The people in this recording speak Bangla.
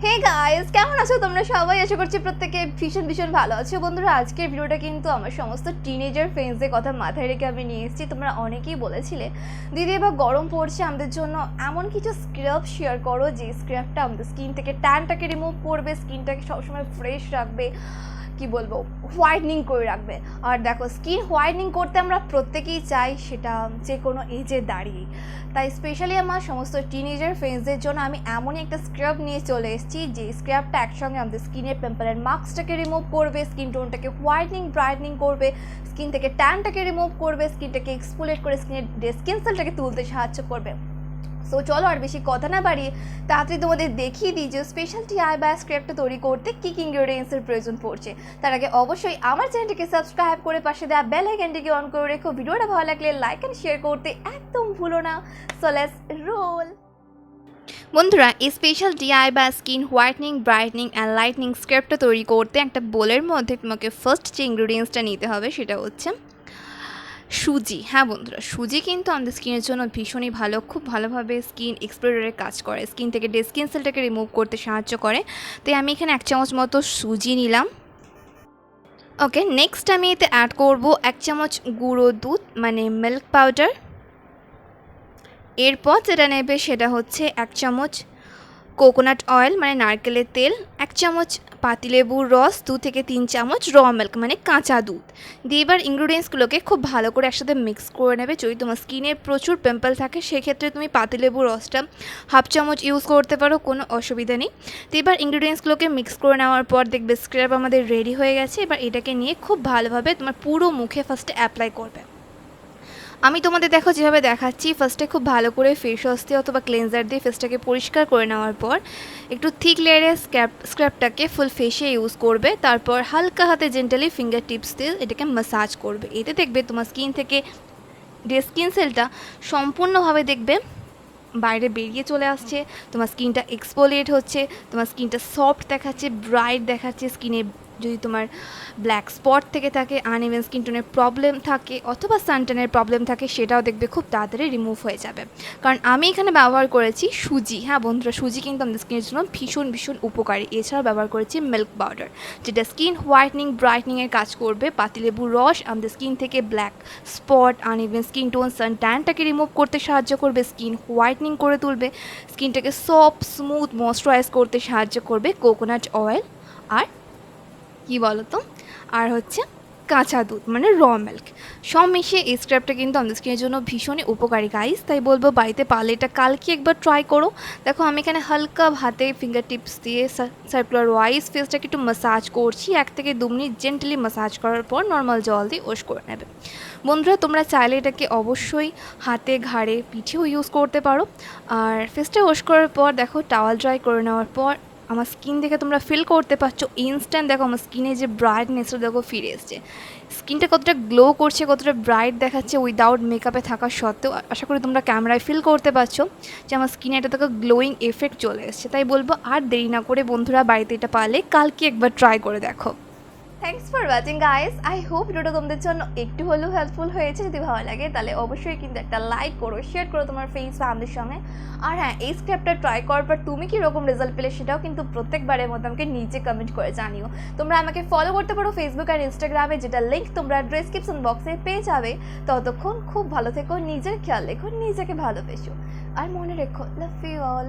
হে গাইস, কেমন আছো তোমরা সবাই? আশা করছি প্রত্যেকে ভীষণ ভালো আছো। বন্ধুরা, আজকের ভিডিওটা কিন্তু আমার সমস্ত টিনেজার ফ্রেন্ডসদের কথা মাথায় রেখে আমি নিয়ে এসেছি। তোমরা অনেকেই বলেছিলে দিদি এবার গরম পড়ছে, আমাদের জন্য এমন কিছু স্ক্রাব শেয়ার করো যে স্ক্রাবটা আমাদের স্কিন থেকে ট্যানটাকে রিমুভ করবে, স্কিনটাকে সবসময় ফ্রেশ রাখবে, কি বলবো, হোয়াইটনিং করে রাখবে। আর দেখো, স্কিন হোয়াইটনিং করতে আমরা প্রত্যেকেই চাই, সেটা যে কোনো এজে দাঁড়িয়ে। তাই স্পেশালি আমার সমস্ত টিনেজার ফ্রেন্ডসদের জন্য আমি এমনই একটা স্ক্রাব নিয়ে চলে এসেছি যে স্ক্রাবটা একসঙ্গে আমাদের স্কিনের পিম্পলের মার্কসটাকে রিমুভ করবে, স্কিন টোনটাকে হোয়াইটনিং ব্রাইটনিং করবে, স্কিন থেকে ট্যানটাকে রিমুভ করবে, স্কিনটাকে এক্সফোলিয়েট করে স্কিনের ডেড স্কিন সেলটাকে তুলতে সাহায্য করবে। সো চলো আর বেশি কথা না বাড়িয়ে তাড়াতাড়ি তোমাদের দেখিয়ে দিই যে স্পেশাল টিআই বা স্ক্রাবটা তৈরি করতে কী কী ইনগ্রেডিয়েন্টসের প্রয়োজন পড়ছে। তার আগে অবশ্যই আমার চ্যানেলটিকে সাবস্ক্রাইব করে পাশে দেওয়া বেল আইকনটিকে অন করে রেখো। ভিডিওটা ভালো লাগলে লাইক অ্যান্ড শেয়ার করতে একদম ভুলো না। So let's roll. বন্ধুরা, এই স্পেশাল ডিআই বা skin whitening brightening and lightening স্ক্রাবটা তৈরি করতে একটা বোলের মধ্যে তোমাকে ফার্স্ট যে ইনগ্রেডিয়েন্টসটা নিতে হবে সেটা হচ্ছে সুজি। হ্যাঁ বন্ধুরা, সুজি কিন্তু আমাদের স্কিনের জন্য ভীষণই ভালো, খুব ভালোভাবে স্কিন এক্সপ্লোরের কাজ করে, স্কিন থেকে ডেড স্কিন সেলটাকে রিমুভ করতে সাহায্য করে। তাই আমি এখানে 1 চামচ মতো সুজি নিলাম। ওকে, নেক্সট আমি এতে অ্যাড করব 1 চামচ গুঁড়ো দুধ মানে মিল্ক পাউডার। এরপর যেটা নেবে সেটা হচ্ছে 1 চামচ কোকোনাট অয়েল মানে নারকেলের তেল, 1 চামচ পাতিলেবুর রস, 2 থেকে 3 চামচ র মিল্ক মানে কাঁচা দুধ দিয়ে এবার ইনগ্রিডিয়েন্টসগুলোকে খুব ভালো করে একসাথে মিক্স করে নেবে। যদি তোমার স্কিনে প্রচুর পিম্পল থাকে সেক্ষেত্রে তুমি পাতিলেবুর রসটা 1/2 চামচ ইউজ করতে পারো, কোনো অসুবিধা নেই। তো এবার ইনগ্রিডিয়েন্টসগুলোকে মিক্স করে নেওয়ার পর দেখবে স্ক্রাব আমাদের রেডি হয়ে গেছে। এবার এটাকে নিয়ে খুব ভালোভাবে তোমার পুরো মুখে ফার্স্টে অ্যাপ্লাই করবে। আমি তোমাদের দেখো যেভাবে দেখাচ্ছি, ফার্স্টে খুব ভালো করে ফেস ওয়াশ দিয়ে অথবা ক্লেনজার দিয়ে ফেসটাকে পরিষ্কার করে নেওয়ার পর একটু থিক লেয়ারের স্ক্রাবটাকে ফুল ফেসে ইউজ করবে। তারপর হালকা হাতে জেন্টালি ফিঙ্গার টিপস দিয়ে এটাকে ম্যাসাজ করবে। এতে দেখবে তোমার স্কিন থেকে ডেড স্কিন সেলটা সম্পূর্ণভাবে দেখবে বাইরে বেরিয়ে চলে আসছে, তোমার স্কিনটা এক্সফোলিয়েট হচ্ছে, তোমার স্কিনটা সফট দেখাচ্ছে, ব্রাইট দেখাচ্ছে। স্কিনে যদি তোমার ব্ল্যাক স্পট থেকে থাকে, আনইভেন স্কিন টোনের প্রবলেম থাকে অথবা সানটেনের প্রবলেম থাকে, সেটাও দেখবে খুব তাড়াতাড়ি রিমুভ হয়ে যাবে। কারণ আমি এখানে ব্যবহার করেছি সুজি। হ্যাঁ বন্ধুরা, সুজি কিন্তু আমাদের স্কিনের জন্য ভীষণ উপকারী। এছাড়াও ব্যবহার করেছি মিল্ক পাউডার, যেটা স্কিন হোয়াইটনিং ব্রাইটনিংয়ের কাজ করবে। পাতিলেবুর রস আমাদের স্কিন থেকে black spot, uneven skin tone, sun ট্যানটাকে রিমুভ করতে সাহায্য করবে, স্কিন হোয়াইটনিং করে তুলবে, স্কিনটাকে সফট স্মুথ ময়েশ্চারাইজ করতে সাহায্য করবে কোকোনাট অয়েল। আর কি বলতো, আর হচ্ছে কাঁচা দুধ মানে র মিল্ক, সব মিশিয়ে এই স্ক্রাবটা কিন্তু আমাদের স্কিনের জন্য ভীষণই উপকারী গাইস। তাই বলবো বাড়িতে পারলে এটা কালকে একবার ট্রাই করো। দেখো আমি এখানে হালকা হাতে ফিঙ্গার টিপস দিয়ে সার্কুলার ওয়াইজ ফেসটাকে একটু ম্যাসাজ করছি। 1 থেকে 2 মিনিট জেন্টলি ম্যাসাজ করার পর নর্মাল জল দিয়ে ওয়াশ করে নেবে। বন্ধুরা, তোমরা চাইলে এটাকে অবশ্যই হাতে, ঘাড়ে, পিঠেও ইউজ করতে পারো। আর ফেসটা ওয়াশ করার পর দেখো টাওয়াল ড্রাই করে নেওয়ার পর আমার স্কিন দেখে তোমরা ফিল করতে পারছো ইনস্ট্যান্ট, দেখো আমার স্কিনে যে ব্রাইটনেসটা দেখো ফিরে এসছে, স্কিনটা কতটা গ্লো করছে, কতটা ব্রাইট দেখাচ্ছে উইদাউট মেকআপে থাকা সত্ত্বেও। আশা করি তোমরা ক্যামেরায় ফিল করতে পারছো যে আমার স্কিনে এটা দেখো গ্লোয়িং এফেক্ট চলে এসছে। তাই বলবো আর দেরি না করে বন্ধুরা বাড়িতে এটা পারলে কালকে একবার ট্রাই করে দেখো। Thanks for watching guys. I hope ভিডিওটা তোমাদের জন্য একটু হলেও হেল্পফুল হয়েছে। যদি ভালো লাগে তাহলে অবশ্যই কিন্তু একটা লাইক করো, শেয়ার করো তোমার ফ্রেন্ডস ফ্যামিলির সঙ্গে। আর হ্যাঁ, এই স্ক্রাবটা ট্রাই করার পর তুমি কীরকম রেজাল্ট পেলে সেটাও কিন্তু প্রত্যেকবারের মতো আমাকে নিচে কমেন্ট করে জানিও। তোমরা আমাকে ফলো করতে পারো ফেসবুক আর ইনস্টাগ্রামে, যেটা লিঙ্ক তোমরা ডেসক্রিপশন বক্সে পেয়ে যাবে। ততক্ষণ খুব ভালো থেকো, নিজের খেয়াল রেখো, নিজেকে ভালোবেসো, আর মনে রেখো লাভ ইউ অল।